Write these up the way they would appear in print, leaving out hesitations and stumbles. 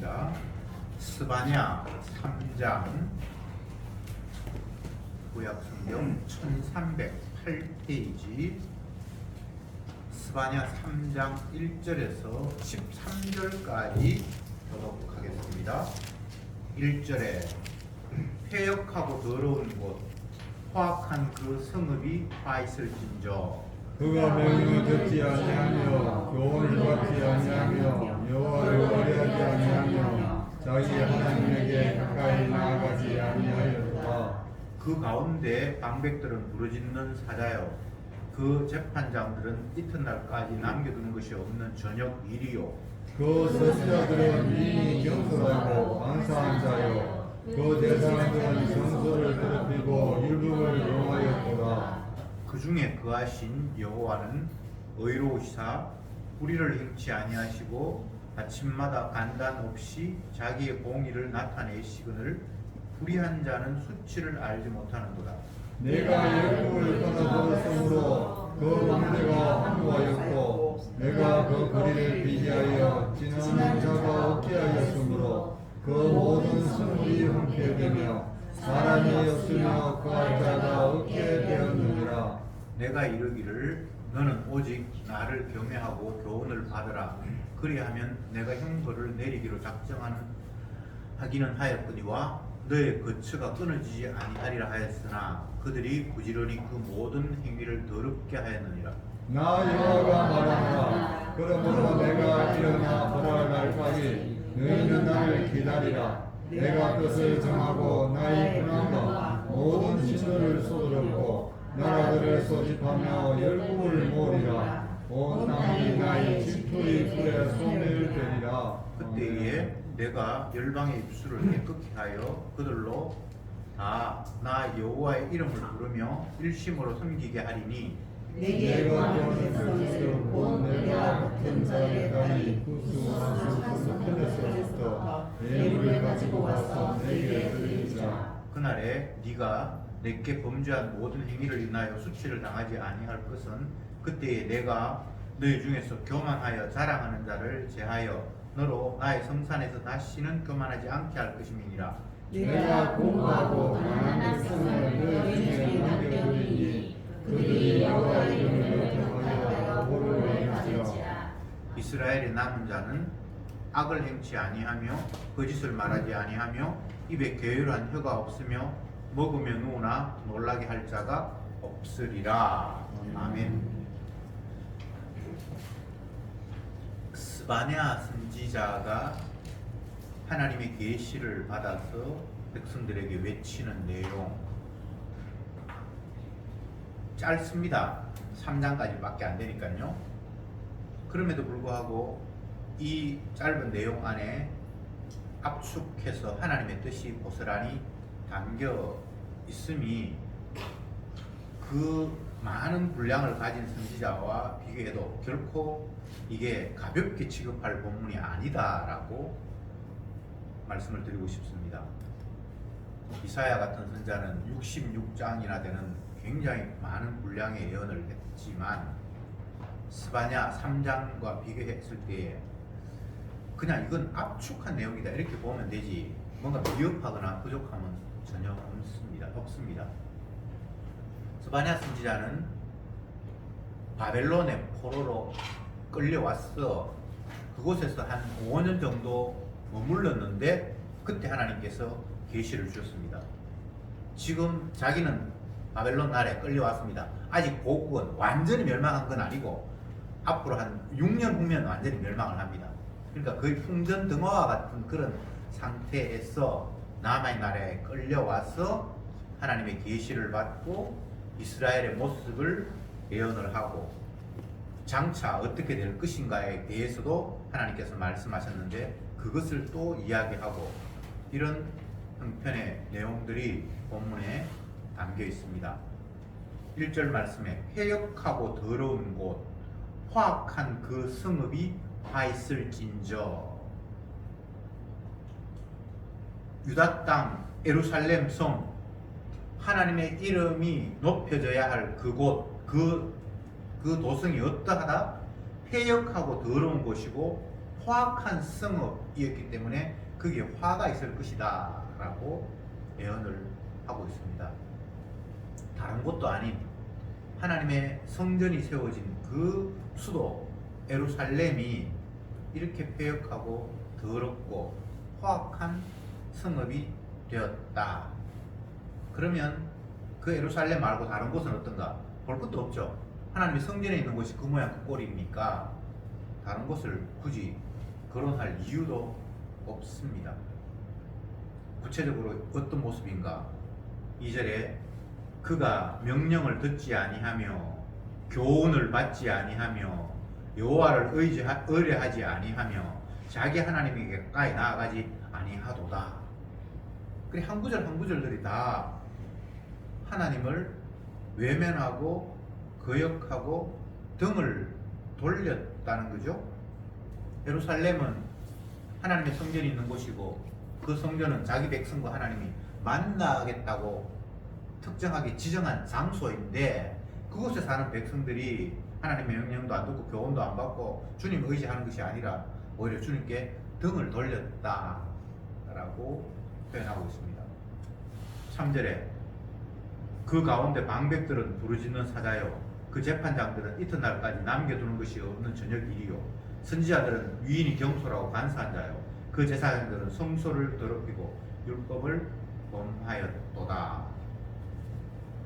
읽겠습니다. 스바냐 3장 구약성경 1308페이지 스바냐 3장 1절에서 13절까지 교독하겠습니다. 1절에 폐역하고 더러운 곳 화악한 그 성읍이 화있을진저 그가 명령을 듣지 아니하며 교훈을 받지 아니하며 여호와를 의뢰하지 아니하며 자기 하나님에게 가까이 나아가지 아니하였다. 그 가운데 방백들은 부르짖는 사자요 그 재판장들은 이튿날까지 남겨두는 것이 없는 저녁 일이요 그 서시자들은 이미 경솔하고 방사한 자요 그 대사들은 정서를 더럽히고 율법을 용하였도다. 그 중에 그하신 여호와는 의로우시사 불의를 행치 아니하시고 아침마다 간단 없이 자기의 공의를 나타내시거늘 불의한 자는 수치를 알지 못하는도다. 내가 열국을 떠나버렸으므로 그 망대가 황무하였고 내가 그 거리를 비기하여 지나는 자가 없게 하였으므로 그 모든 성물이 황폐되며 사람이 없으며 구할 자가 없게 되었느니라. 내가 이르기를 너는 오직 나를 경외하고 교훈을 받으라. 그리하면 내가 형벌을 내리기로 하기는 하였거니와 너의 거처가 끊어지지 아니하리라 하였으나 그들이 부지런히 그 모든 행위를 더럽게 하였느니라. 나 여호와가 말하노라. 그러므로 내가 일어나 벌할 날까지 너희는 나를 기다리라. 내가 뜻을 정하고 나의 분함과 모든 신들을 쏟으려고 나라들을 소집하며 열국을 모으리라. 온 땅이 나의 질투의 불에 소매를 되리라. 그때에 내가 열방의 입술을 깨끗게 하여 그들로 다 나 여호와의 이름을 부르며 일심으로 섬기게 하리니 내가 너를 들었을 곧 내가 같은 자의 다리 구수한 편에서부터 예물을 가지고 와서 내게 드리자. 그날에 네가 내게 범죄한 모든 행위를 인하여 수치를 당하지 아니할 것은 그때에 내가 너희 중에서 교만하여 자랑하는 자를 제하여 너로 나의 성산에서 다시는 교만하지 않게 할 것임이니라. 내가 공부하고 가난한 백성을 너희 중에 남겨두리니 그들이 여호와 이름을 기억하여 보를 행할지라. 이스라엘의 남은 자는 악을 행치 아니하며 거짓을 말하지 아니하며 입에 게으르한 혀가 없으며 먹으며 누우나 놀라게 할 자가 없으리라. 아멘. 스바냐 선지자가 하나님의 계시를 받아서 백성들에게 외치는 내용 짧습니다. 3장까지밖에 안 되니까요. 그럼에도 불구하고 이 짧은 내용 안에 압축해서 하나님의 뜻이 고스란히 담겨 있음이 그 많은 분량을 가진 선지자와 비교해도 결코 이게 가볍게 취급할 본문이 아니다라고 말씀을 드리고 싶습니다. 이사야 같은 선자는 66장이나 되는 굉장히 많은 분량의 예언을 했지만 스바냐 3장과 비교했을 때에 그냥 이건 압축한 내용이다 이렇게 보면 되지 뭔가 미흡하거나 부족함은 전혀 없습니다. 스바냐 선지자는 바벨론의 포로로 끌려왔어. 그곳에서 한 5년 정도 머물렀는데 그때 하나님께서 계시를 주셨습니다. 지금 자기는 바벨론 나라에 끌려왔습니다. 아직 고국은 완전히 멸망한 건 아니고 앞으로 한 6년 후면 완전히 멸망을 합니다. 그러니까 거의 풍전등화와 같은 그런 상태에서 남의 나라에 끌려와서 하나님의 계시를 받고 이스라엘의 모습을 예언을 하고 장차 어떻게 될 것인가에 대해서도 하나님께서 말씀하셨는데 그것을 또 이야기하고 이런 형편의 내용들이 본문에 담겨 있습니다. 1절 말씀에 회역하고 더러운 곳 화악한 그 성읍이 화있을진저 유다 땅 예루살렘 성 하나님의 이름이 높여져야 할 그곳 그 도성이 어떠하다? 회역하고 더러운 곳이고 포악한 성읍이었기 때문에 거기에 화가 있을 것이다 라고 예언을 하고 있습니다. 다른 곳도 아닌 하나님의 성전이 세워진 그 수도 예루살렘이 이렇게 패역하고 더럽고 포악한 성읍이 되었다. 그러면 그 예루살렘 말고 다른 곳은 어떤가? 볼 것도 없죠. 하나님의 성전에 있는 곳이 그 모양 그 꼴입니까? 다른 곳을 굳이 거론할 이유도 없습니다. 구체적으로 어떤 모습인가? 2절에 그가 명령을 듣지 아니하며 교훈을 받지 아니하며 여호와를 의뢰하지 아니하며 자기 하나님에게 가까이 나아가지 아니하도다. 그래 한 구절 한 구절들이 다 하나님을 외면하고 거역하고 등을 돌렸다는 거죠. 예루살렘은 하나님의 성전이 있는 곳이고 그 성전은 자기 백성과 하나님이 만나겠다고 특정하게 지정한 장소인데 그곳에 사는 백성들이 하나님의 명령도 안 듣고 교훈도 안 받고 주님 의지하는 것이 아니라 오히려 주님께 등을 돌렸다라고 표현하고 있습니다. 3절에 그 가운데 방백들은 부르짖는 사자요 그 재판장들은 이튿날까지 남겨두는 것이 없는 저녁 일이요 선지자들은 위인이 경솔하고 간사한 자요 그 제사장들은 성소를 더럽히고 율법을 범하였도다.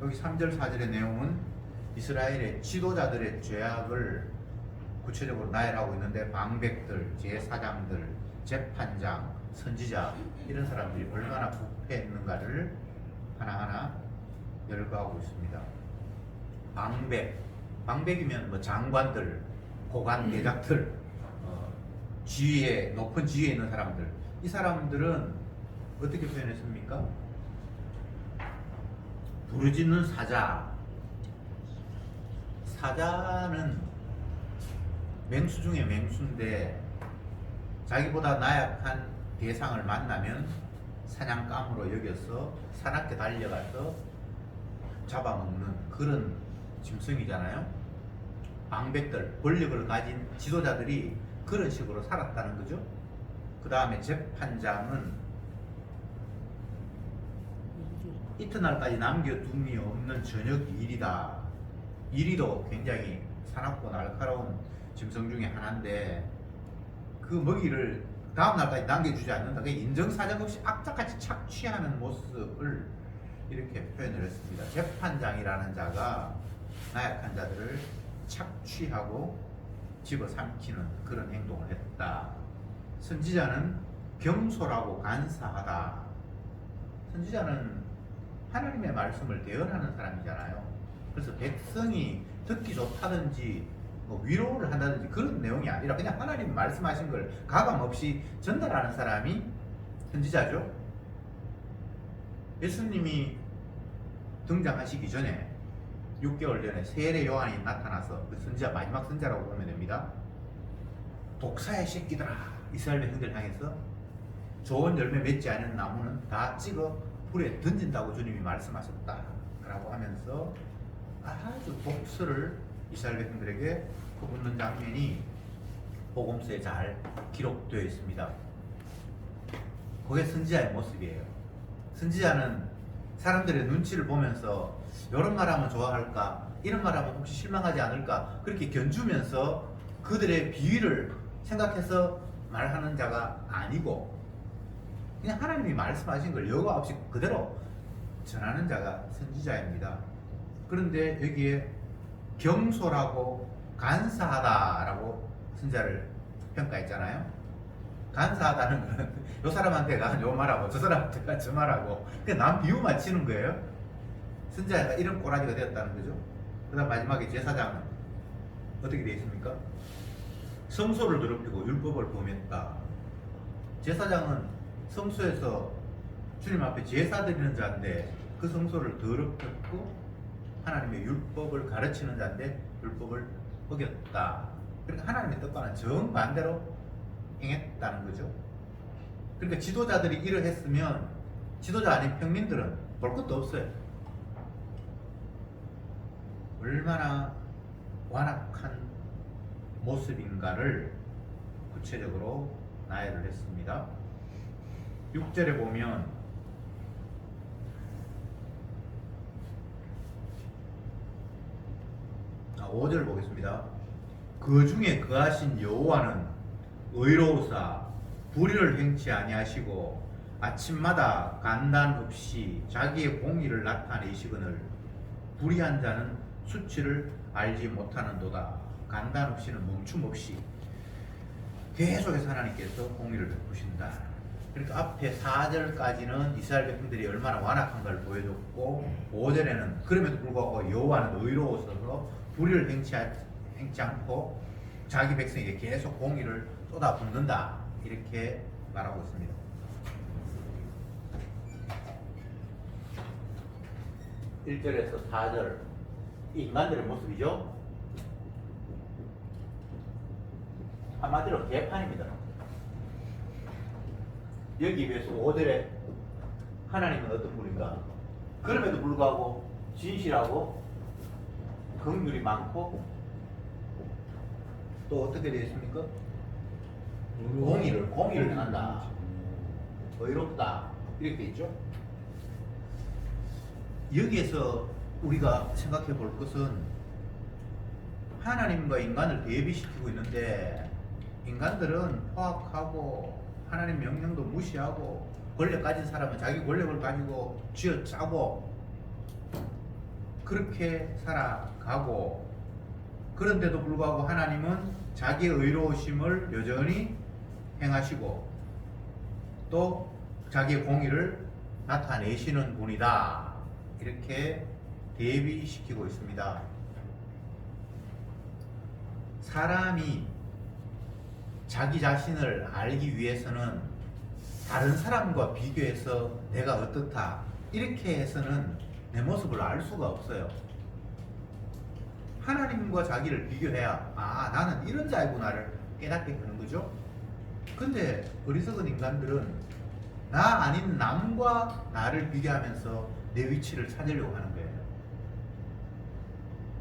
여기 3절 4절의 내용은 이스라엘의 지도자들의 죄악을 구체적으로 나열하고 있는데 방백들, 제사장들, 재판장, 선지자 이런 사람들이 얼마나 부패했는가를 하나하나 열거하고 있습니다. 방백이면 뭐 장관들, 고관 대작들, 지위에 높은 지위에 있는 사람들, 이 사람들은 어떻게 표현했습니까? 부르짖는 사자. 사자는 맹수 중에 맹수인데 자기보다 나약한 대상을 만나면 사냥감으로 여겨서 사납게 달려가서 잡아먹는 그런 짐승이잖아요. 방백들, 권력을 가진 지도자들이 그런 식으로 살았다는 거죠. 그 다음에 재판장은 이튿날까지 남겨둠이 없는 저녁 일이다. 이리도 굉장히 사납고 날카로운 짐승 중에 하나인데 그 먹이를 다음 날까지 남겨주지 않는다. 그 인정사정 없이 악착같이 착취하는 모습을 이렇게 표현을 했습니다. 재판장이라는 자가 나약한 자들을 착취하고 집어삼키는 그런 행동을 했다. 선지자는 경솔하고 간사하다. 선지자는 하나님의 말씀을 대언하는 사람이잖아요. 그래서 백성이 듣기 좋다든지 뭐 위로를 한다든지 그런 내용이 아니라 그냥 하나님 말씀하신 걸 가감 없이 전달하는 사람이 선지자죠. 예수님이 등장하시기 전에 6개월 전에 세례 요한이 나타나서 그 선지자 마지막 선지자라고 보면 됩니다. 독사의 새끼들아 이스라엘 백성들 향해서 좋은 열매 맺지 않은 나무는 다 찍어 불에 던진다고 주님이 말씀하셨다 라고 하면서 아주 독서를 이스라엘 백성들에게 퍼붓는 장면이 복음서에 잘 기록되어 있습니다. 그게 선지자의 모습이에요. 선지자는 사람들의 눈치를 보면서 이런 말하면 좋아할까 이런 말하면 혹시 실망하지 않을까 그렇게 견주면서 그들의 비위를 생각해서 말하는 자가 아니고 그냥 하나님이 말씀하신 걸 여과 없이 그대로 전하는 자가 선지자입니다. 그런데 여기에 경솔하고 간사하다라고 선지자를 평가했잖아요. 간사하다는 것은 요 사람한테 가 요 말하고 저 사람한테 가 저 말하고 그냥 남 비유 맞추는 거예요. 선지자가 이런 꼬라지가 되었다는 거죠. 그 다음 마지막에 제사장은 어떻게 되어 있습니까? 성소를 더럽히고 율법을 범했다. 제사장은 성소에서 주님 앞에 제사 드리는 자인데 그 성소를 더럽혔고 하나님의 율법을 가르치는 자인데 율법을 어겼다. 그러니까 하나님의 뜻과는 정반대로 행했다는 거죠. 그러니까 지도자들이 이러했으면 지도자 아닌 평민들은 볼 것도 없어요. 얼마나 완악한 모습인가를 구체적으로 나열을 했습니다. 6절에 보면 5절 보겠습니다. 그 중에 거하신 여호와는 의로우사 불의를 행치 아니하시고 아침마다 간단 없이 자기의 공의를 나타내시거늘 불의한 자는 수치를 알지 못하는도다. 간단 없이는 멈춤 없이 계속해서 하나님께서 공의를 베푸신다. 그러니까 앞에 4절까지는 이스라엘 백성들이 얼마나 완악한 걸 보여줬고 5절에는 그럼에도 불구하고 여호와는 의로우셔서 불의를 행치 않고 자기 백성에게 계속 공의를 쏟아붓는다. 이렇게 말하고 있습니다. 1절에서 4절 인간들의 모습이죠. 한마디로 개판입니다. 여기 비해서 5절에 하나님은 어떤 분인가? 그럼에도 불구하고 진실하고 긍휼이 많고 또 어떻게 되어 있습니까? 공의를 행한다. 의롭다. 이렇게 있죠. 여기에서 우리가 생각해 볼 것은 하나님과 인간을 대비시키고 있는데 인간들은 포악하고 하나님 명령도 무시하고 권력 가진 사람은 자기 권력을 가지고 쥐어짜고 그렇게 살아가고 그런데도 불구하고 하나님은 자기의 의로우심을 여전히 행하시고 또 자기의 공의를 나타내시는 분이다. 이렇게 대비시키고 있습니다. 사람이 자기 자신을 알기 위해서는 다른 사람과 비교해서 내가 어떻다 이렇게 해서는 내 모습을 알 수가 없어요. 하나님과 자기를 비교해야 나는 이런 자이구나를 깨닫게 되는 거죠. 근데 어리석은 인간들은 나 아닌 남과 나를 비교하면서 내 위치를 찾으려고 하는 거예요.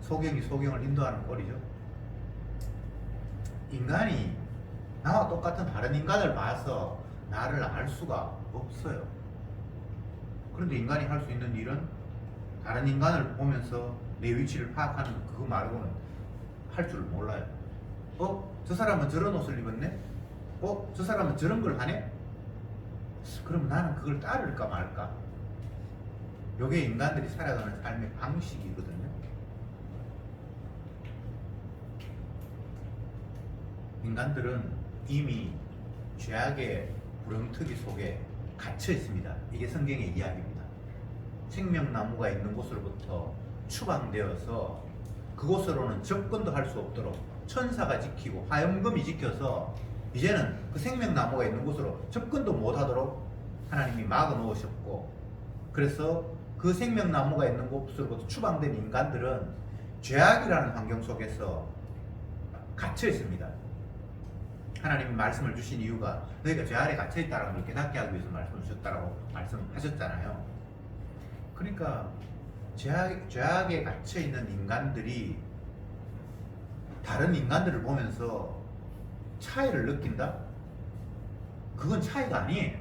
소경이 소경을 인도하는 꼴이죠. 인간이 나와 똑같은 다른 인간을 봐서 나를 알 수가 없어요. 그런데 인간이 할 수 있는 일은 다른 인간을 보면서 내 위치를 파악하는 그거 말고는 할 줄 몰라요. 저 사람은 저런 옷을 입었네? 저 사람은 저런 걸 하네? 그럼 나는 그걸 따를까 말까? 요게 인간들이 살아가는 삶의 방식이거든요. 인간들은 이미 죄악의 구렁텅이 속에 갇혀 있습니다. 이게 성경의 이야기입니다. 생명나무가 있는 곳으로부터 추방되어서 그곳으로는 접근도 할 수 없도록 천사가 지키고 화염금이 지켜서 이제는 그 생명나무가 있는 곳으로 접근도 못하도록 하나님이 막아 놓으셨고, 그래서 그 생명나무가 있는 곳으로부터 추방된 인간들은 죄악이라는 환경 속에서 갇혀 있습니다. 하나님이 말씀을 주신 이유가 너희가 죄 아래 갇혀 있다는 걸 깨닫게 하기 위해서 말씀을 주셨다라고 말씀하셨잖아요. 그러니까 죄악에 갇혀 있는 인간들이 다른 인간들을 보면서 차이를 느낀다? 그건 차이가 아니에요.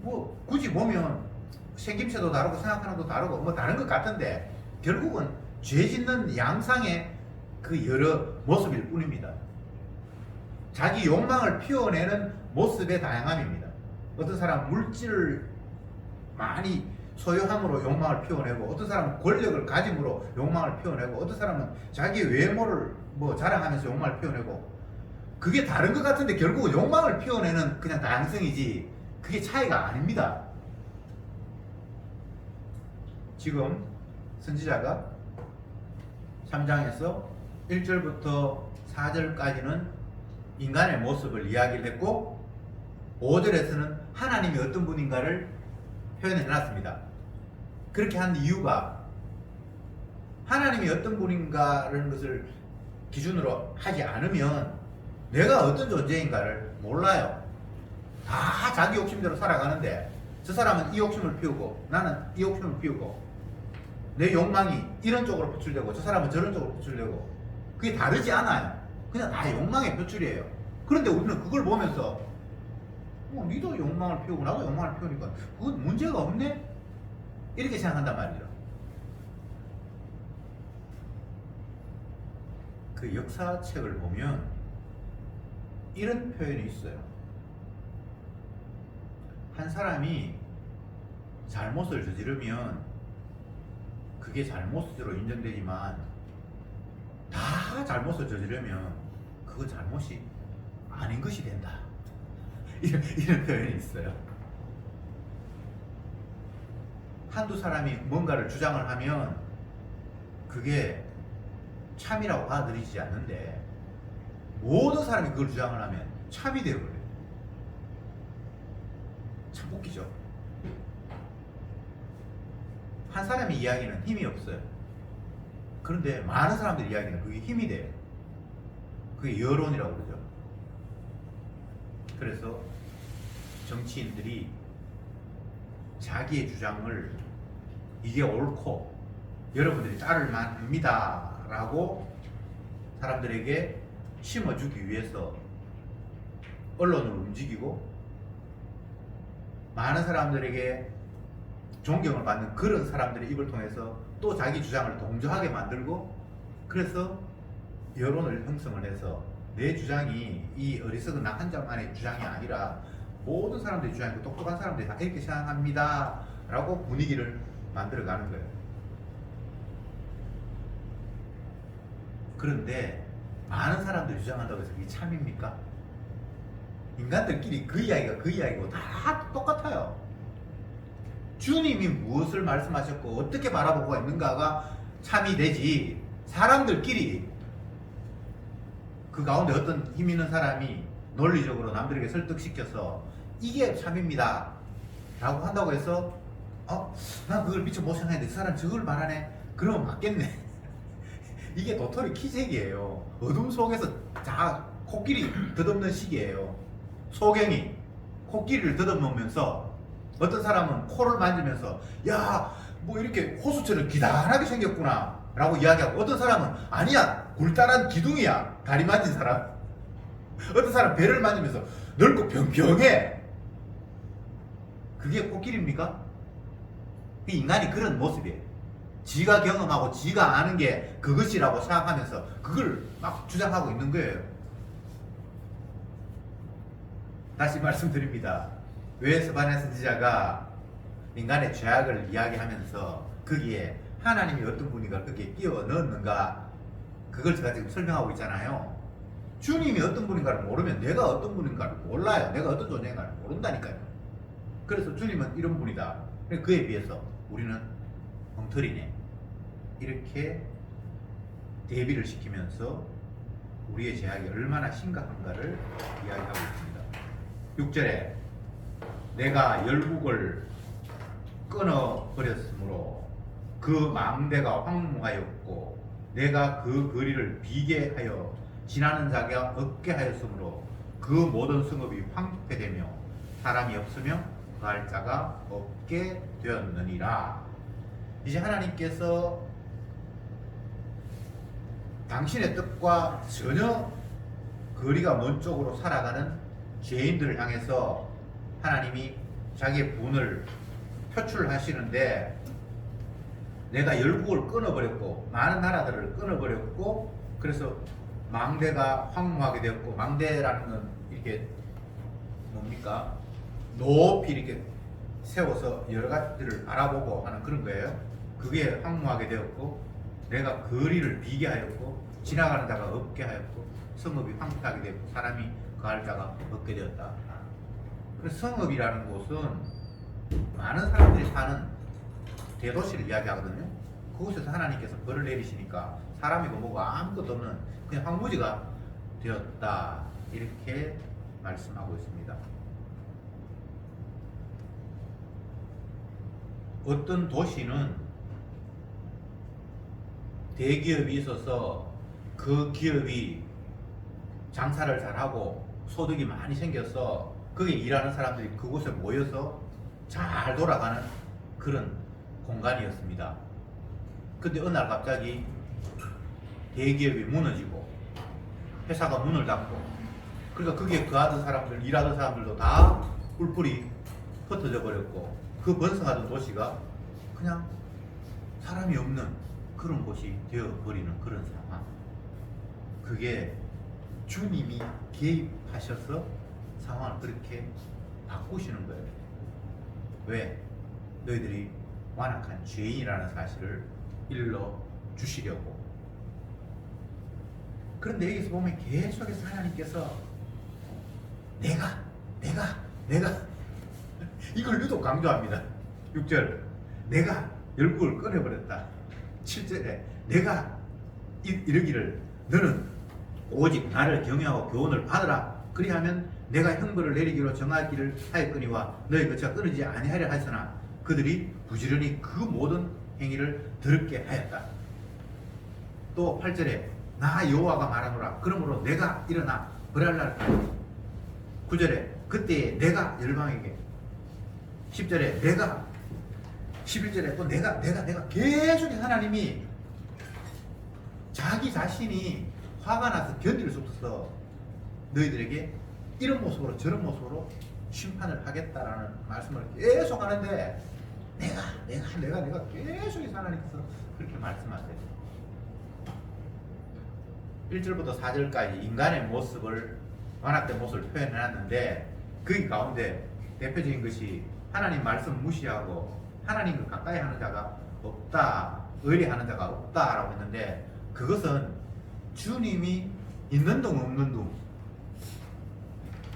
뭐 굳이 보면 생김새도 다르고 생각하는 것도 다르고 뭐 다른 것 같은데 결국은 죄 짓는 양상의 그 여러 모습일 뿐입니다. 자기 욕망을 피워내는 모습의 다양함입니다. 어떤 사람은 물질을 많이 소유함으로 욕망을 피워내고, 어떤 사람은 권력을 가짐으로 욕망을 피워내고, 어떤 사람은 자기 외모를 자랑하면서 욕망을 피워내고, 그게 다른 것 같은데 결국은 욕망을 피워내는 그냥 다양성이지 그게 차이가 아닙니다. 지금 선지자가 3장에서 1절부터 4절까지는 인간의 모습을 이야기를 했고 5절에서는 하나님이 어떤 분인가를 표현해 놨습니다. 그렇게 한 이유가 하나님이 어떤 분인가라는 것을 기준으로 하지 않으면 내가 어떤 존재인가를 몰라요. 다 자기 욕심대로 살아가는데 저 사람은 이 욕심을 피우고 나는 이 욕심을 피우고 내 욕망이 이런 쪽으로 표출되고 저 사람은 저런 쪽으로 표출되고 그게 다르지 않아요. 그냥 나의 욕망의 표출이에요. 그런데 우리는 그걸 보면서 니도 욕망을 피우고 나도 욕망을 피우니까 그건 문제가 없네? 이렇게 생각한단 말이죠. 그 역사책을 보면 이런 표현이 있어요. 한 사람이 잘못을 저지르면 그게 잘못으로 인정되지만 다 잘못을 저지르면 그거 잘못이 아닌 것이 된다. 이런 표현이 있어요. 한두 사람이 뭔가를 주장을 하면 그게 참이라고 받아들이지 않는데 모든 사람이 그걸 주장을 하면 참이 되어버려요. 참 웃기죠. 한 사람의 이야기는 힘이 없어요. 그런데 많은 사람들의 이야기는 그게 힘이 돼요. 그게 여론이라고 그러죠. 그래서 정치인들이 자기의 주장을 이게 옳고 여러분들이 따를 만합니다 라고 사람들에게 심어주기 위해서 언론을 움직이고 많은 사람들에게 존경을 받는 그런 사람들의 입을 통해서 또 자기 주장을 동조하게 만들고 그래서 여론을 형성을 해서 내 주장이 이 어리석은 나 한 장만의 주장이 아니라 모든 사람들의 주장이고 똑똑한 사람들이 다 이렇게 생각합니다 라고 분위기를 만들어가는 거예요. 그런데 많은 사람들이 주장한다고 해서 이게 참입니까? 인간들끼리 그 이야기가 그 이야기고 다 똑같아요. 주님이 무엇을 말씀하셨고 어떻게 바라보고 있는가가 참이 되지, 사람들끼리 그 가운데 어떤 힘 있는 사람이 논리적으로 남들에게 설득시켜서 이게 참입니다 라고 한다고 해서 난 그걸 미처 못 생각했는데 그 사람 저걸 말하네? 그러면 맞겠네. 이게 도토리 키재기예요. 어둠 속에서 자 코끼리 덧없는 시기예요. 소경이 코끼리를 덧없으면서 어떤 사람은 코를 만지면서 야 뭐 이렇게 호수처럼 기다랗게 생겼구나 라고 이야기하고 어떤 사람은 아니야 굴단한 기둥이야 다리 만진 사람. 어떤 사람 배를 만지면서 넓고 평평해. 그게 코끼리입니까? 인간이 그런 모습이에요. 지가 경험하고 지가 아는 게 그것이라고 생각하면서 그걸 막 주장하고 있는 거예요. 다시 말씀드립니다. 왜 스바냐 선지자가 인간의 죄악을 이야기하면서 거기에 하나님이 어떤 분인가 거기에 끼워 넣었는가, 그걸 제가 지금 설명하고 있잖아요. 주님이 어떤 분인가를 모르면 내가 어떤 분인가를 몰라요. 내가 어떤 존재인가를 모른다니까요. 그래서 주님은 이런 분이다. 그에 비해서 우리는 엉터리네. 이렇게 대비를 시키면서 우리의 죄악이 얼마나 심각한가를 이야기하고 있습니다. 6절에 내가 열국을 끊어버렸으므로 그 망대가 황무하였고 내가 그 거리를 비게 하여 지나는 자가 없게 하였으므로 그 모든 성읍이 황폐되며 사람이 없으며 거할 자가 없게 되었느니라. 이제 하나님께서 당신의 뜻과 전혀 거리가 먼 쪽으로 살아가는 죄인들을 향해서 하나님이 자기의 분을 표출하시는데, 내가 열국을 끊어버렸고 많은 나라들을 끊어버렸고 그래서 망대가 황무하게 되었고, 망대라는 건 이렇게 뭡니까? 높이 이렇게 세워서 여러 가지를 알아보고 하는 그런 거예요. 그게 황무하게 되었고 내가 거리를 비게 하였고 지나가는 자가 없게 하였고 성읍이 황폐하게 되었고 사람이 거할 자가 없게 되었다. 그래서 성읍이라는 곳은 많은 사람들이 사는 대도시를 이야기하거든요. 그곳에서 하나님께서 벌을 내리시니까 사람이고 뭐고 아무것도 없는 그냥 황무지가 되었다, 이렇게 말씀하고 있습니다. 어떤 도시는 대기업이 있어서 그 기업이 장사를 잘하고 소득이 많이 생겨서 거기 일하는 사람들이 그곳에 모여서 잘 돌아가는 그런 공간이었습니다. 근데 어느 날 갑자기 대기업이 무너지고 회사가 문을 닫고, 그러니까 거기에 거하던 사람들, 일하던 사람들도 다 뿔뿔이 흩어져 버렸고, 그 번성하던 도시가 그냥 사람이 없는 그런 곳이 되어버리는 그런 상황. 그게 주님이 개입하셔서 상황을 그렇게 바꾸시는 거예요. 왜? 너희들이 완악한 죄인이라는 사실을 일러 주시려고. 그런데 여기서 보면 계속해서 하나님께서 내가 이걸 유독 강조합니다. 6절 내가 열국을 꺼내버렸다. 7절에 내가 이르기를 너는 오직 나를 경외하고 교훈을 받으라. 그리하면 내가 형벌을 내리기로 정하기를 하였거니와 너희 거처가 끊어지지 아니하려 하였으나 그들이 부지런히 그 모든 행위를 더럽게 하였다. 또 8절에 나 여호와가 말하노라. 그러므로 내가 일어나 벌할 날 9절에 그때에 내가 열방에게 10절에 내가 11절에 또 내가 계속 하나님이 자기 자신이 화가 나서 견딜 수 없어서 너희들에게 이런 모습으로 저런 모습으로 심판을 하겠다라는 말씀을 계속 하는데 내가 계속해서 하나님께서 그렇게 말씀하세요. 1절부터 4절까지 인간의 모습을 완악된 모습을 표현해놨는데 그 가운데 대표적인 것이 하나님 말씀 무시하고 하나님과 가까이 하는 자가 없다, 의리하는 자가 없다라고 했는데 그것은 주님이 있는 둥 없는 둥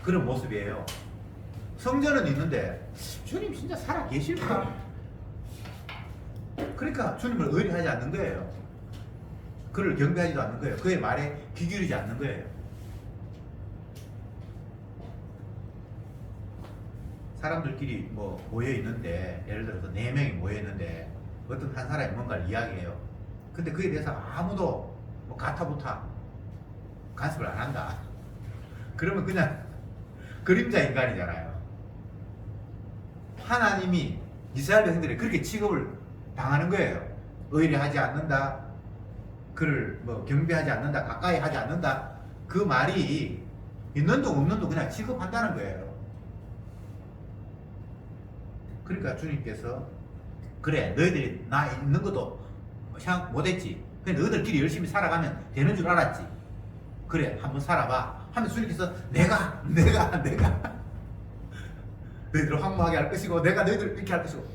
그런 모습이에요. 성전은 있는데 주님 진짜 살아 계실까? 그러니까 주님을 의리하지 않는 거예요. 그를 경배하지도 않는 거예요. 그의 말에 귀 기울이지 않는 거예요. 사람들끼리 뭐 모여 있는데 예를 들어서 4명이 모여 있는데 어떤 한 사람이 뭔가를 이야기해요. 근데 그에 대해서 아무도 뭐 가타부타 간섭을 안 한다. 그러면 그냥 그림자 인간이잖아요. 하나님이 이스라엘 백성들이 그렇게 취급을 당하는 거예요. 의리하지 않는다. 그를 뭐 경배하지 않는다. 가까이 하지 않는다. 그 말이 있는 둥 없는 둥 그냥 취급한다는 거예요. 그러니까 주님께서 그래 너희들이 나 있는 것도 생각 못했지. 그냥 너희들끼리 열심히 살아가면 되는 줄 알았지. 그래 한번 살아봐 하면 주님께서 내가 너희들을 황무하게 할 것이고 내가 너희들을 이렇게 할 것이고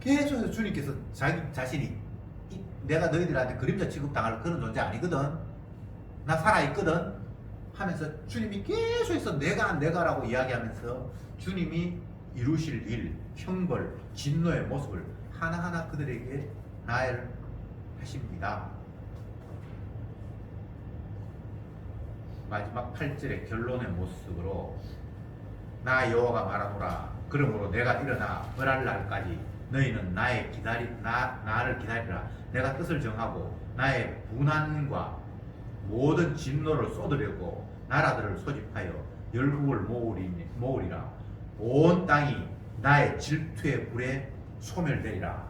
계속해서 주님께서 자기 자신이 내가 너희들한테 그림자 취급당할 그런 존재 아니거든. 나 살아있거든 하면서 주님이 계속해서 내가라고 이야기하면서 주님이 이루실 일, 형벌, 진노의 모습을 하나하나 그들에게 나열하십니다. 마지막 8절의 결론의 모습으로 나 여호와가 말하노라. 그러므로 내가 일어나 벌할 날까지 너희는 나를 기다리라. 내가 뜻을 정하고 나의 분한과 모든 진노를 쏟으려고 나라들을 소집하여 열국을 모으리라. 온 땅이 나의 질투의 불에 소멸되리라.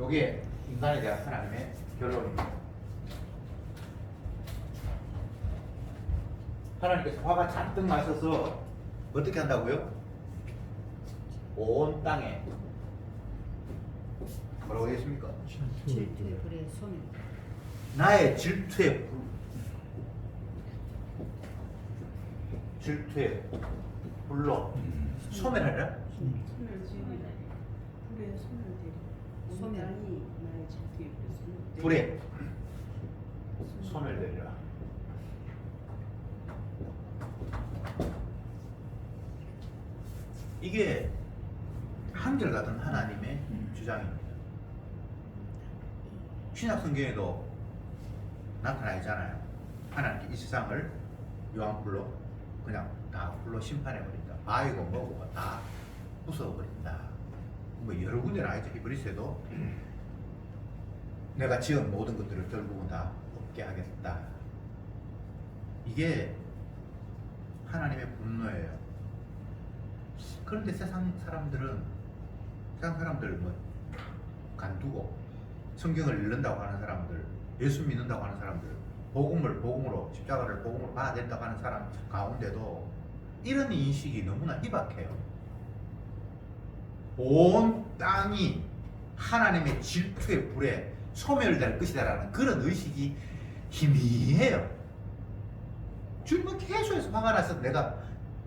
이게 인간에 대한 하나님의 결론입니다. 하나님께서 화가 잔뜩 나셔서 어떻게 한다고요? 온 땅에 뭐라고 했습니까? 질투의 불에 소멸. 나의 질투의 불로 소멸하라? 불에 소멸되리라. 이게 한결같은 하나님의 주장입니다. 신약 성경에도 나타나 있잖아요. 하나님께 이 세상을 요한불로 그냥 다 불로 심판해버린다. 바위고 뭐고 다 부숴버린다. 뭐 여러 군데 나와 있죠. 히브리서에도 내가 지은 모든 것들을 결국은 다 없게 하겠다. 이게 하나님의 분노예요. 그런데 세상 사람들 뭐 간두고 성경을 읽는다고 하는 사람들, 예수 믿는다고 하는 사람들 복음으로 십자가를 복음으로 봐야 된다고 하는 사람 가운데도 이런 인식이 너무나 희박해요. 온 땅이 하나님의 질투의 불에 소멸될 것이다라는 그런 의식이 희미해요. 주님은 계속해서 화가 나서 내가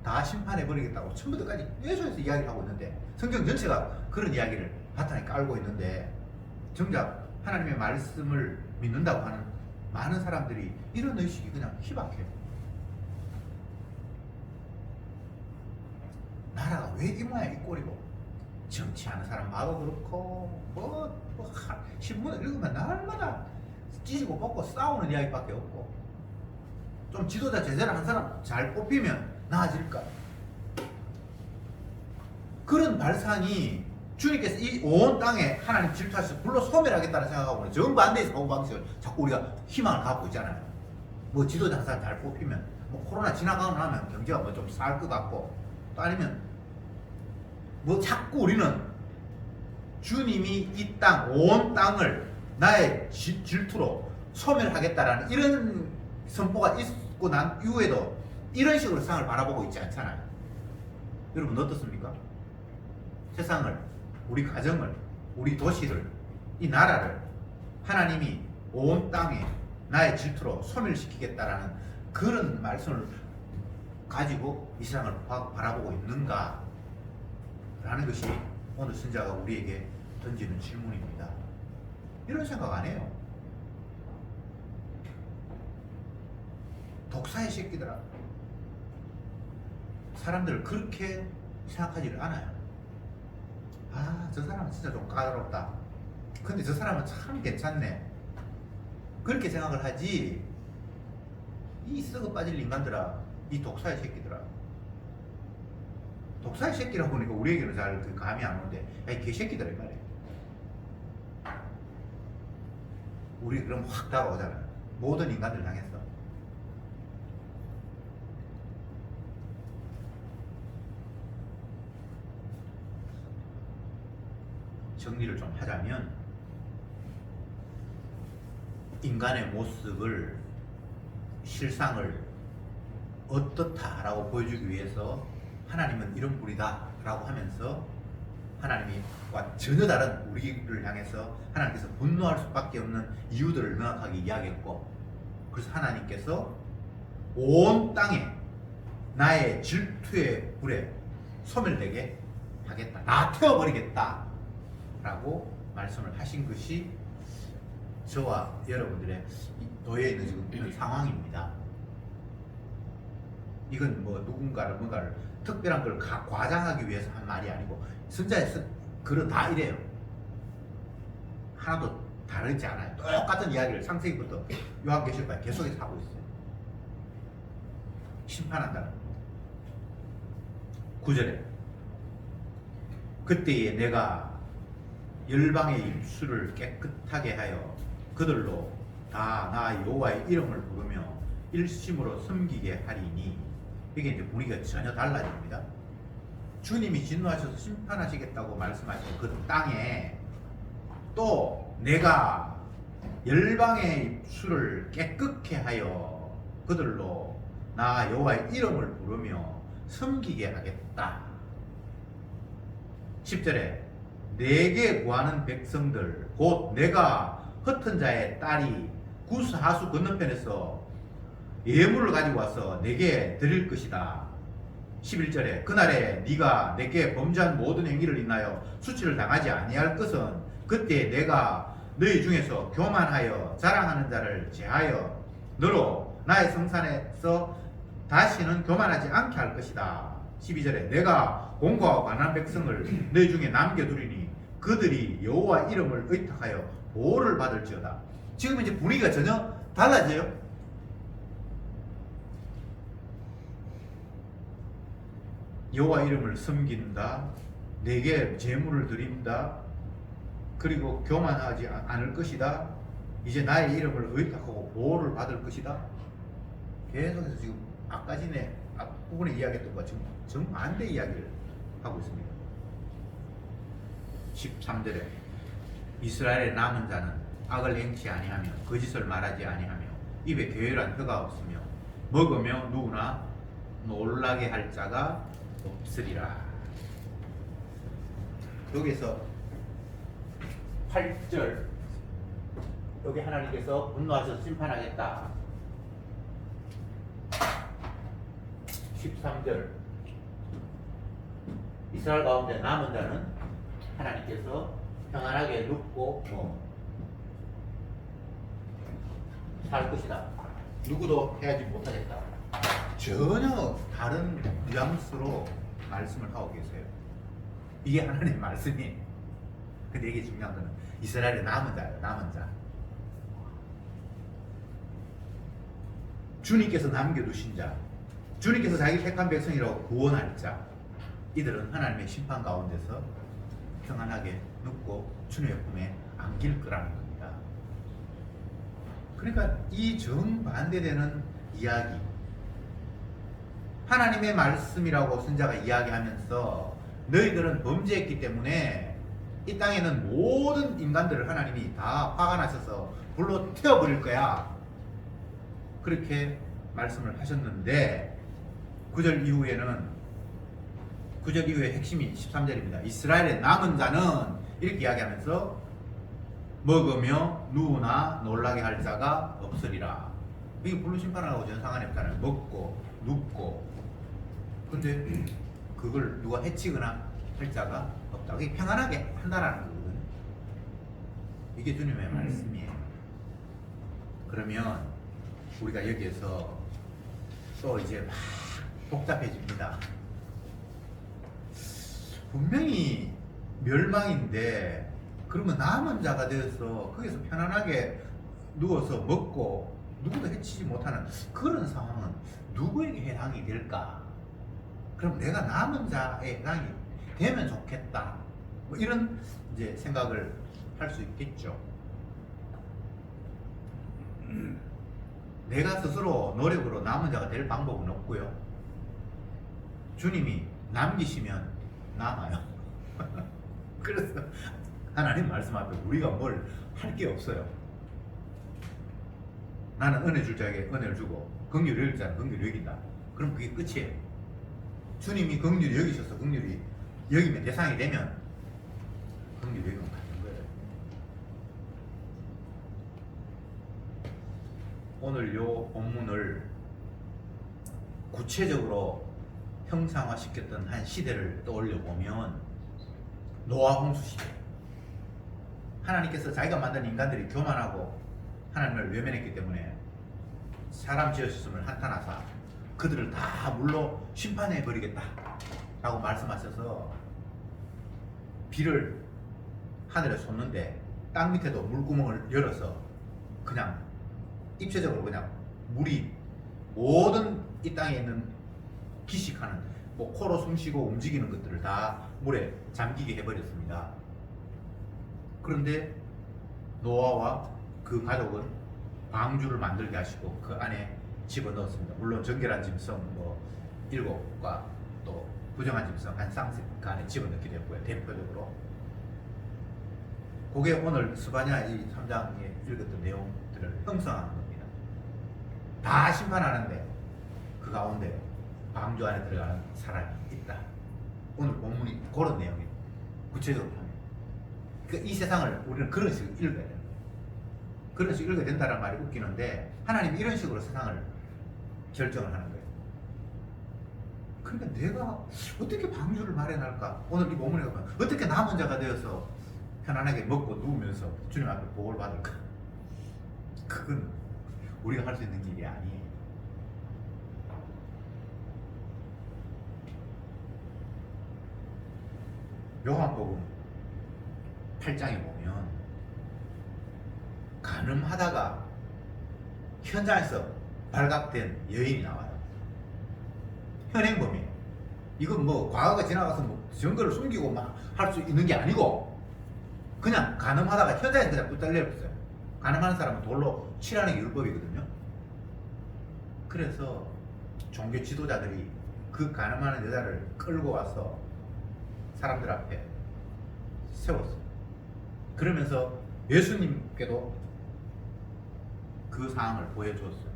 다 심판해버리겠다고 처음부터까지 계속해서 이야기를 하고 있는데, 성경 전체가 그런 이야기를 바탕에 깔고 있는데, 정작 하나님의 말씀을 믿는다고 하는 많은 사람들이 이런 의식이 그냥 희박해요. 나라가 왜 이 모양 이 꼴이고, 정치하는 사람 봐도 그렇고 신문을 읽으면 날마다 찢고 뽑고 싸우는 이야기밖에 없고, 좀 지도자 제대로 한 사람 잘 뽑히면 나아질까, 그런 발상이 주님께서 이 온 땅에 하나님 질투하셔서 불로 소멸하겠다는 생각하고는 정반대의 사고방식을 자꾸 우리가 희망을 갖고 있잖아요. 뭐 지도자 한 사람 잘 뽑히면 뭐 코로나 지나가고 나면 경제가 뭐 좀 살 것 같고, 또 아니면 뭐 자꾸 우리는 주님이 이 땅, 온 땅을 나의 질투로 소멸하겠다라는 이런 선포가 있고 난 이후에도 이런 식으로 세상을 바라보고 있지 않잖아요. 여러분 어떻습니까? 세상을, 우리 가정을, 우리 도시를, 이 나라를 하나님이 온 땅에 나의 질투로 소멸시키겠다라는 그런 말씀을 가지고 이 세상을 바라보고 있는가 라는 것이 오늘 선자가 우리에게 던지는 질문입니다. 이런 생각 안 해요. 독사의 새끼들아, 사람들 그렇게 생각하지를 않아요. 아, 저 사람은 진짜 좀 까다롭다, 근데 저 사람은 참 괜찮네, 그렇게 생각을 하지, 이 썩어 빠질 인간들아, 이 독사의 새끼들아. 독사의 새끼라고 하니까 우리에게는 잘 그 감이 안 오는데, 야, 이 개새끼들아 이 말이야. 우리 그럼 확 다가오잖아요. 모든 인간들 향해서. 정리를 좀 하자면, 인간의 모습을, 실상을 어떻다라고 보여주기 위해서 하나님은 이런 분이다 라고 하면서 하나님과 전혀 다른 우리를 향해서 하나님께서 분노할 수밖에 없는 이유들을 명확하게 이야기했고, 그래서 하나님께서 온 땅에 나의 질투의 불에 소멸되게 하겠다, 다 태워버리겠다 라고 말씀을 하신 것이 저와 여러분들의 놓여 있는 지금 이런 상황입니다. 이건 뭐 누군가를 뭔가를 특별한 걸 과장하기 위해서 한 말이 아니고, 선자의 글은 다 이래요. 하나도 다르지 않아요. 똑같은 이야기를 창세기부터 요한계시록까지 계속해서 하고 있어요. 심판한다는 거. 9절에 그때에 내가 열방의 입술을 깨끗하게 하여 그들로 다 나 여호와의 이름을 부르며 일심으로 섬기게 하리니, 이게 이제 분위기가 전혀 달라집니다. 주님이 진노하셔서 심판하시겠다고 말씀하신 그 땅에 또 내가 열방의 입술을 깨끗게 하여 그들로 나 여호와의 이름을 부르며 섬기게 하겠다. 10절에 내게 구하는 백성들 곧 내가 흩은 자의 딸이 구스 하수 건너편에서 예물을 가지고 와서 내게 드릴 것이다. 11절에 그날에 네가 내게 범죄한 모든 행위를 인하여 수치를 당하지 아니할 것은 그때 내가 너희 중에서 교만하여 자랑하는 자를 제하여 너로 나의 성산에서 다시는 교만하지 않게 할 것이다. 12절에 내가 공고하고 가난한 백성을 너희 중에 남겨두리니 그들이 여호와 이름을 의탁하여 보호를 받을지어다. 지금 이제 분위기가 전혀 달라져요. 여호와 이름을 섬긴다, 내게 제물을 드린다, 그리고 교만하지 않을 것이다, 이제 나의 이름을 의탁하고 보호를 받을 것이다. 계속해서 지금 아까 전에 앞부분에 이야기했던 것과 지금 정반대 이야기를 하고 있습니다. 13절에 이스라엘의 남은 자는 악을 행치 아니하며 거짓을 말하지 아니하며 입에 괴열한 혀가 없으며 먹으며 누구나 놀라게 할 자가 없으리라. 여기서 8절 여기 하나님께서 분노하셔서 심판하겠다. 13절 이스라엘 가운데 남은 자는 하나님께서 평안하게 눕고 살 것이다. 누구도 해하지 못하겠다. 전혀 다른 뉘앙스로 말씀을 하고 계세요. 이게 하나님의 말씀이. 근데 이게 중요한 거는 이스라엘의 남은 자예요. 남은 자. 주님께서 남겨두신 자, 주님께서 자기 택한 백성이라고 구원할 자, 이들은 하나님의 심판 가운데서 평안하게 눕고 주님의 품에 안길 거라는 겁니다. 그러니까 이 정반대되는 이야기, 하나님의 말씀이라고 선자가 이야기하면서 너희들은 범죄했기 때문에 이 땅에는 모든 인간들을 하나님이 다 화가 나셔서 불로 태워버릴 거야. 그렇게 말씀을 하셨는데 9절 이후의 핵심이 13절입니다. 이스라엘의 남은 자는 이렇게 이야기하면서 먹으며 누우나 놀라게 할 자가 없으리라. 이게 불로 심판하라고 전상안에 없잖아요. 먹고 눕고. 근데 그걸 누가 해치거나 할 자가 없다. 그게 평안하게 한다라는 거거든요. 이게 주님의 말씀이에요. 그러면 우리가 여기에서 또 이제 막 복잡해집니다. 분명히 멸망인데 그러면 남은 자가 되어서 거기서 편안하게 누워서 먹고 누구도 해치지 못하는 그런 상황은 누구에게 해당이 될까? 그럼 내가 남은 자에 해당이 되면 좋겠다. 뭐 이런 이제 생각을 할 수 있겠죠. 내가 스스로 노력으로 남은 자가 될 방법은 없고요. 주님이 남기시면 남아요. 그래서 하나님 말씀 앞에 우리가 뭘 할 게 없어요. 나는 은혜 줄 자에게 은혜를 주고 긍휼을 여길 자는 긍휼을 여긴다. 그럼 그게 끝이에요. 주님이 긍휼히 여기셔서 긍휼히 여기면 대상이 되면 긍휼히 여기면 받는 거예요. 오늘 요 본문을 구체적으로 형상화시켰던 한 시대를 떠올려 보면 노아 홍수 시대. 하나님께서 자기가 만든 인간들이 교만하고 하나님을 외면했기 때문에 사람 지으셨음을 한탄하사 그들을 다 물로 심판해 버리겠다 라고 말씀하셔서 비를 하늘에 쏟는데 땅 밑에도 물구멍을 열어서 그냥 입체적으로 그냥 물이 모든 이 땅에 있는 기식하는 뭐 코로 숨쉬고 움직이는 것들을 다 물에 잠기게 해버렸습니다. 그런데 노아와 그 가족은 방주를 만들게 하시고 그 안에 집어넣었습니다. 물론 정결한 짐승 뭐 7과 또 부정한 짐승 한 쌍씩 그 안에 집어넣게 되었고요. 대표적으로 그게 오늘 스바냐 이 3장에 읽었던 내용들을 형성하는 겁니다. 다 심판하는데 그 가운데 방주 안에 들어가는 사람이 있다. 오늘 본문이 그런 내용이에요. 구체적으로 하면 이 세상을 우리는 그런 식으로 읽어야 돼요. 그런 식으로 읽어야 된다는 말이 웃기는데 하나님이 이런 식으로 세상을 결정을 하는 거예요. 그러니까 내가 어떻게 방주를 마련할까? 오늘 이 본문에 보면 어떻게 남은 자가 되어서 편안하게 먹고 누우면서 주님 앞에 복을 받을까? 그건 우리가 할 수 있는 일이 아니에요. 요한복음 8장에 보면 간음하다가 현장에서 발각된 여인이 나와요. 현행범이에요. 이건 뭐 과거가 지나가서 뭐 증거를 숨기고 막 할 수 있는 게 아니고 그냥 간음하다가 현장에서 그냥 붙들려버렸어요. 간음하는 사람은 돌로 칠하는 게 율법이거든요. 그래서 종교 지도자들이 그 간음하는 여자를 끌고 와서 사람들 앞에 세웠어요. 그러면서 예수님께도 그 상황을 보여주었어요.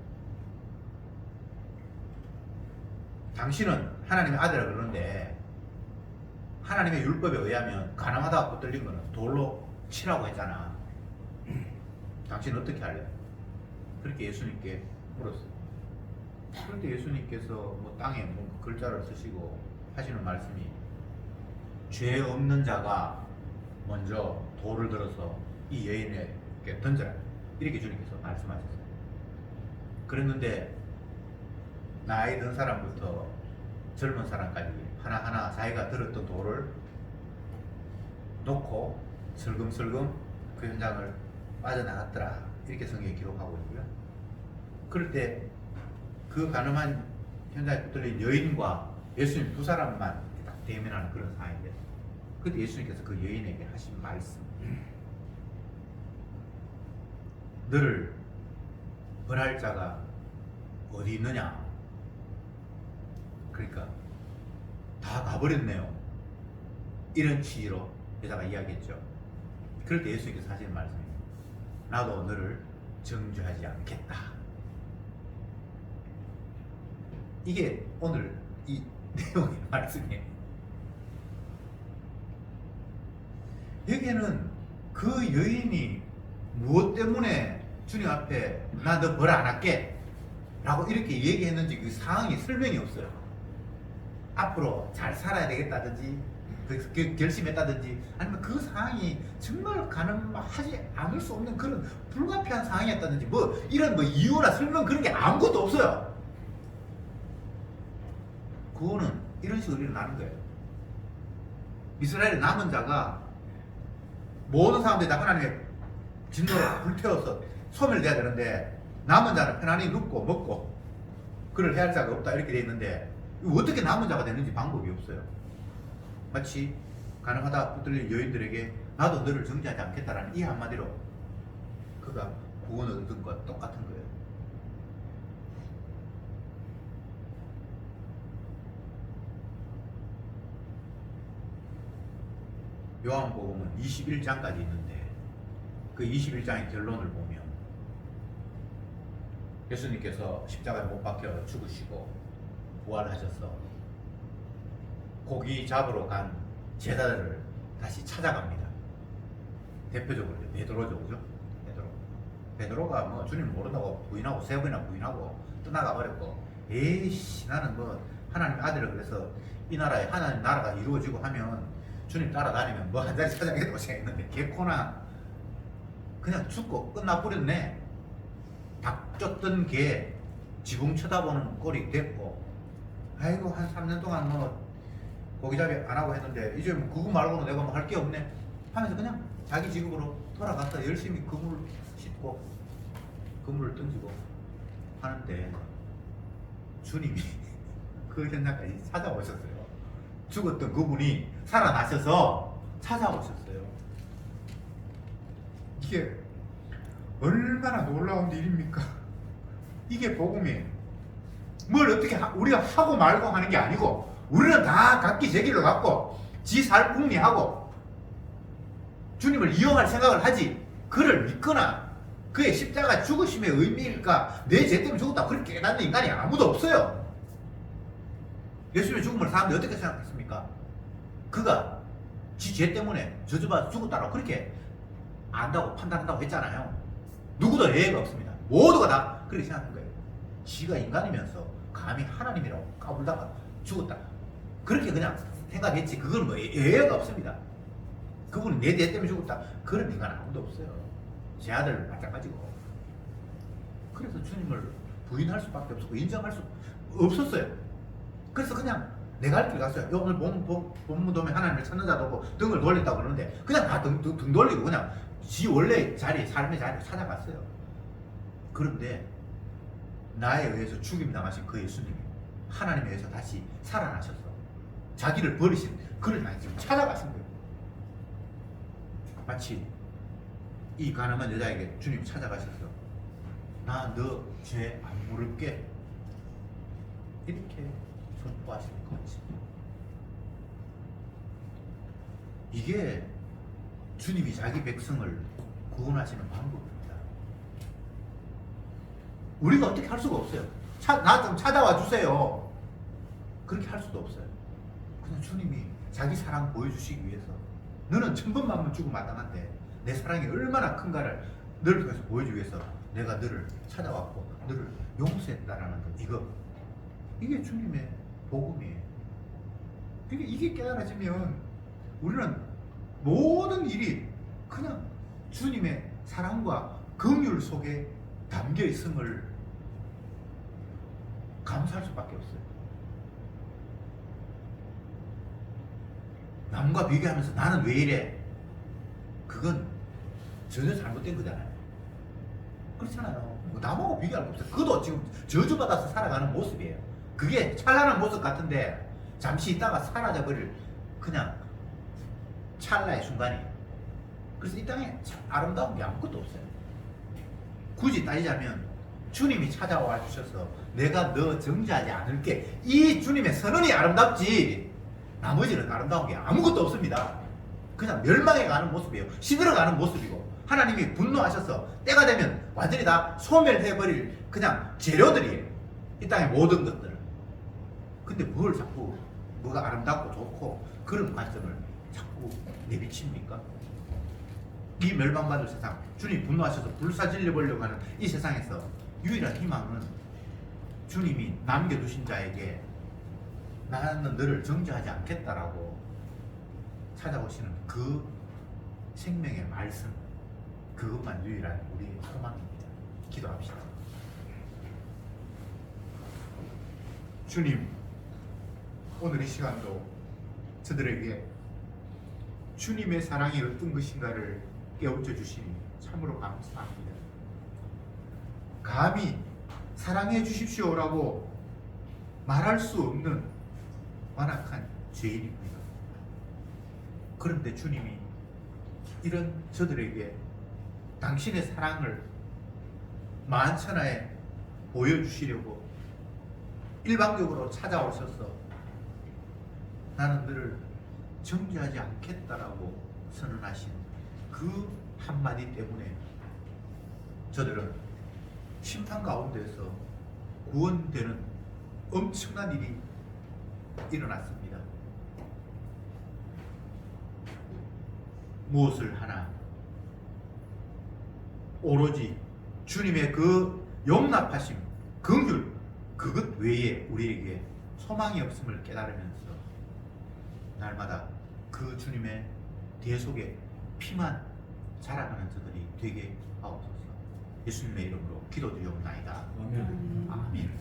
당신은 하나님의 아들이라 그러는데 하나님의 율법에 의하면 가늠하다가 붙들린 거는 돌로 치라고 했잖아. 당신은 어떻게 할래? 그렇게 예수님께 물었어요. 그런데 예수님께서 뭐 땅에 뭐 글자를 쓰시고 하시는 말씀이 죄 없는 자가 먼저 돌을 들어서 이 여인에게 던져라, 이렇게 주님께서 말씀하셨어요. 그랬는데 나이 든 사람부터 젊은 사람까지 하나하나 자기가 들었던 돌을 놓고 슬금슬금 그 현장을 빠져나갔더라, 이렇게 성경에 기록하고 있고요. 그럴 때 그 가늠한 현장에 붙들린 여인과 예수님 두 사람만 딱 대면하는 그런 상황인데, 그때 예수님께서 그 여인에게 하신 말씀, 너를 벌할 자가 어디 있느냐. 그러니까 다 가버렸네요, 이런 취지로 여자가 이야기했죠. 그럴 때 예수님께서 하시는 말씀이 나도 너를 정죄하지 않겠다. 이게 오늘 이 내용의 말씀이에요. 여기에는 그 여인이 무엇 때문에 주님 앞에 나 너 벌 안 할게 라고 이렇게 얘기했는지 그 상황이 설명이 없어요. 앞으로 잘 살아야 되겠다든지 결심했다든지 아니면 그 상황이 정말 가늠하지 않을 수 없는 그런 불가피한 상황이었다든지 뭐 이런 뭐 이유나 설명 그런 게 아무것도 없어요. 그거는 이런 식으로 일어나는 거예요. 이스라엘의 남은 자가 모든 사람들이 다 하나님의 진노로 불태워서 소멸돼야 되는데 남은 자는 편안히 눕고 먹고 그를 해할 자가 없다, 이렇게 돼 있는데 어떻게 남은 자가 되는지 방법이 없어요. 마치 가늠하다 붙들린 여인들에게 나도 너를 정죄하지 않겠다라는 이 한마디로 그가 구원을 얻은 것과 똑같은 거예요. 요한복음은 21장까지 있는데 그 21장의 결론을 보면 예수님께서 십자가에 못 박혀 죽으시고 부활하셔서 고기 잡으러 간 제자들을 다시 찾아갑니다. 대표적으로 베드로죠, 그죠? 베드로가 뭐 주님 모른다고 부인하고 세 번이나 부인하고 떠나가 버렸고, 에이씨 나는 뭐 하나님 아들을 그래서 이 나라에 하나님 나라가 이루어지고 하면 주님 따라다니면 뭐 한 자리 찾아가겠다고 생각했는데 개코나 그냥 죽고 끝나버렸네. 닭 쫓던 개 지붕 쳐다보는 꼴이 됐고, 아이고 한 3년 동안 뭐 고기잡이 안 하고 했는데 이제 뭐 그거 말고는 내가 뭐 할 게 없네 하면서 그냥 자기 직업으로 돌아가서 열심히 그물 싣고 그물을 던지고 하는데 주님이 그 현장까지 찾아오셨어요. 죽었던 그분이 살아나셔서 찾아오셨어요. 이게 얼마나 놀라운 일입니까? 이게 복음이에요. 뭘 어떻게 우리가 하고 말고 하는 게 아니고 우리는 다 각기 제 길로 갔고 지 살 궁리하고 주님을 이용할 생각을 하지, 그를 믿거나 그의 십자가 죽으심의 의미일까 내 죄 때문에 죽었다 그렇게 깨닫는 인간이 아무도 없어요. 예수님의 죽음을 사람들이 어떻게 생각했습니까? 그가 지 죄 때문에 저주받아 죽었다라고 그렇게 안다고 판단한다고 했잖아요. 누구도 예외가 없습니다. 모두가 다 그렇게 생각한 거예요. 지가 인간이면서 감히 하나님이라고 까불다가 죽었다 그렇게 그냥 생각했지, 그건 뭐 예외가 없습니다. 그분은 내 죄 때문에 죽었다 그런 인간 아무도 없어요. 제 아들 마찬가지고. 그래서 주님을 부인할 수밖에 없었고 인정할 수 없었어요. 그래서 그냥 내가 할 길 갔어요. 오늘 본문 보면 하나님을 찾는 자도 없고 등을 돌렸다고 그러는데 그냥 다 등 돌리고 그냥 지 원래 자리, 삶의 자리를 찾아갔어요. 그런데 나에 의해서 죽임 당하신 그 예수님이 하나님에 의해서 다시 살아나셔서 자기를 버리신 그를 다시 지금 찾아가신 거예요. 마치 이 가늠한 여자에게 주님이 찾아가셔서 나 너 죄 안 물을게 이렇게 선포하시는 거지. 이게 주님이 자기 백성을 구원하시는 방법입니다. 우리가 어떻게 할 수가 없어요. 나 좀 찾아와 주세요. 그렇게 할 수도 없어요. 그냥 주님이 자기 사랑 보여주시기 위해서 너는 천번만번 주고 마땅한데 내 사랑이 얼마나 큰가를 너를 통해서 보여주기 위해서 내가 너를 찾아왔고 너를 용서했다라는 것, 이게 주님의 복음이에요. 그러니까 이게 깨달아지면 우리는 모든 일이 그냥 주님의 사랑과 긍휼 속에 담겨 있음을 감사할 수밖에 없어요. 남과 비교하면서 나는 왜 이래? 그건 전혀 잘못된 거잖아요. 그렇잖아요. 뭐 남하고 비교할 거 없어요. 그것도 지금 저주받아서 살아가는 모습이에요. 그게 찬란한 모습 같은데 잠시 있다가 사라져버릴 그냥 찰나의 순간이에요. 그래서 이 땅에 참 아름다운 게 아무것도 없어요. 굳이 따지자면 주님이 찾아와 주셔서 내가 너 정죄하지 않을게, 이 주님의 선언이 아름답지 나머지는 아름다운 게 아무것도 없습니다. 그냥 멸망해 가는 모습이에요. 시들어 가는 모습이고 하나님이 분노하셔서 때가 되면 완전히 다 소멸해버릴 그냥 재료들이에요. 이 땅의 모든 것들은. 근데 뭘 자꾸 뭐가 아름답고 좋고 그런 관점을 자꾸 내비칩니까? 이 멸망받을 세상, 주님 분노하셔서 불사질려 보려고 하는 이 세상에서 유일한 희망은 주님이 남겨두신 자에게 나는 너를 정죄하지 않겠다라고 찾아오시는 그 생명의 말씀, 그것만 유일한 우리의 소망입니다. 기도합시다. 주님, 오늘 이 시간도 저들에게 주님의 사랑이 어떤 것인가를 깨우쳐 주시니 참으로 감사합니다. 감히 사랑해 주십시오라고 말할 수 없는 완악한 죄인입니다. 그런데 주님이 이런 저들에게 당신의 사랑을 만천하에 보여주시려고 일방적으로 찾아오셔서 나는 너를 정죄하지 않겠다라고 선언하신 그 한마디 때문에 저들은 심판 가운데서 구원되는 엄청난 일이 일어났습니다. 무엇을 하나 오로지 주님의 그 용납하심, 긍휼, 그것 외에 우리에게 소망이 없음을 깨달으면서 날마다 그 주님의 뒤에 속에 피만 자라가는 저들이 되게 하옵소서. 예수님의 이름으로 기도드리옵나이다. 아멘. 아멘.